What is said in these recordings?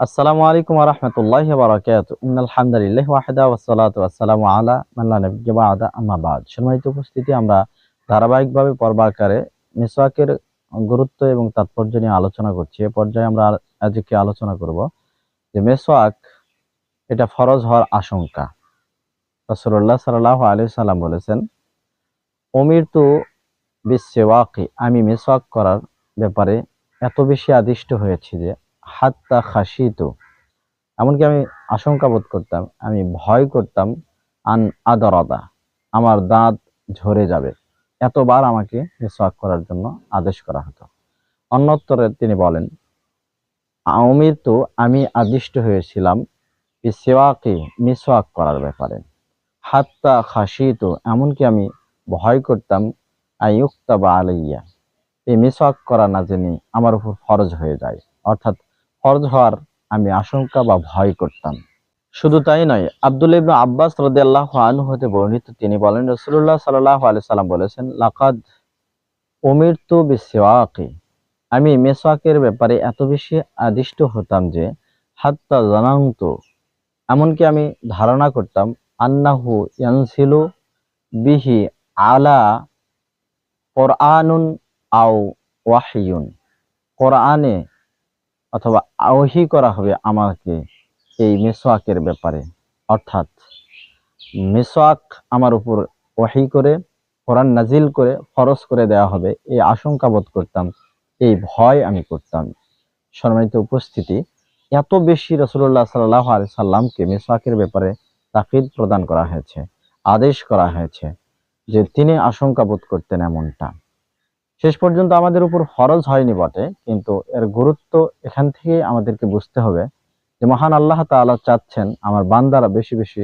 আসসালামু আলাইকুম ওয়া রাহমাতুল্লাহি ওয়া বারাকাতুহু। ইন্নাল হামদালিল্লাহি ওয়াহদা ওয়াসসালাতু ওয়াসসালামু আলা মান লা নাবিয়্যা বা'দা আম্মা বা'দ। সম্মানিত উপস্থিতি, আমরা ধারাবাহিকভাবে পর্ব আকারে মিসওয়াকের গুরুত্ব এবং তাৎপর্য নিয়ে আলোচনা করছি। এ পর্যায়ে আমরা আজকে আলোচনা করব যে মিসওয়াক এটা ফরজ হওয়ার আশঙ্কা। রাসূলুল্লাহ সাল্লাল্লাহু আলাইহি সাল্লাম বলেছেন, উমিরতু বিসওয়াকি, আমি মিসওয়াক করার ব্যাপারে এত বেশি আদিষ্ট হয়েছি যে হাত্তা খাশিতু, এমনকি আমি আশঙ্কা বোধ করতাম, আমি ভয় করতাম আন আদরাদা, আমার দাঁত ঝরে যাবে। এতবার আমাকে মিসওয়াক করার জন্য আদেশ করা হতো। অন্যত্তরে তিনি বলেন, উমিরতু, আমি আদিষ্ট হয়েছিলাম বিসওয়াকি, মিসওয়াক করার ব্যাপারে, হাত্তা খাশিতু, এমনকি আমি ভয় করতাম আইয়ুক্তাবা আলাইয়া, এই মিসওয়াক করা না জেনে আমার উপর ফরজ হয়ে যায়, অর্থাৎ ফরজ হওয়ার আমি আশঙ্কা বা ভয় করতাম। শুধু তাই নয়, আব্দুল্লাহ ইবনে আব্বাস রাদিয়াল্লাহু আনহু হতে বর্ণিত, তিনি বলেন রাসূলুল্লাহ সাল্লাল্লাহু আলাইহি সাল্লাম বলেছেন, লাকাদ উমিরতু বিসওয়াকি, আমি মিসওয়াকের ব্যাপারে এত বেশি আদিষ্ট হতাম যে হাত্তা জানান্তু, এমনকি আমি ধারণা করতাম আন্নাহু ইয়ানসিলু বিহি আলা কুরআনুন আও ওয়াহিয়ুন, কোরআনে অথবা ওহী করা হবে আমাকে এই মিসওয়াকের ব্যাপারে, অর্থাৎ মিসওয়াক আমার উপর ওহী করে, কোরআন নাজিল করে ফরজ করে দেওয়া হবে, এই আশঙ্কা বোধ করতাম, এই ভয় আমি করতাম। সম্মানিত উপস্থিতি, এত বেশি রাসূলুল্লাহ সাল্লাল্লাহু আলাইহি সাল্লামকে মিসওয়াকের ব্যাপারে তাকিদ প্রদান করা হয়েছে, আদেশ করা হয়েছে যে তিনি আশঙ্কা বোধ করতেন এমনটা। শেষ পর্যন্ত আমাদের উপর ফরজ হয়নি বটে, কিন্তু এর গুরুত্ব এখান থেকে আমাদেরকে বুঝতে হবে যে মহান আল্লাহ তাআলা চাচ্ছেন আমার বান্দারা বেশি বেশি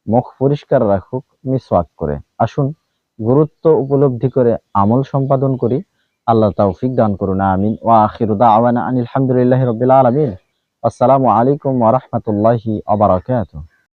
মুখ পরিষ্কার রাখুক মিসওয়াক করে। আসুন গুরুত্ব উপলব্ধি করে আমল সম্পাদন করি। আল্লাহ তৌফিক দান করুন, আমিন। ওয়া আখিরু দাওয়ানা আনিল হামদুলিল্লাহি রাব্বিল আলামিন। আসসালামু আলাইকুম ওয়া রাহমাতুল্লাহি ওয়া বারাকাতুহু।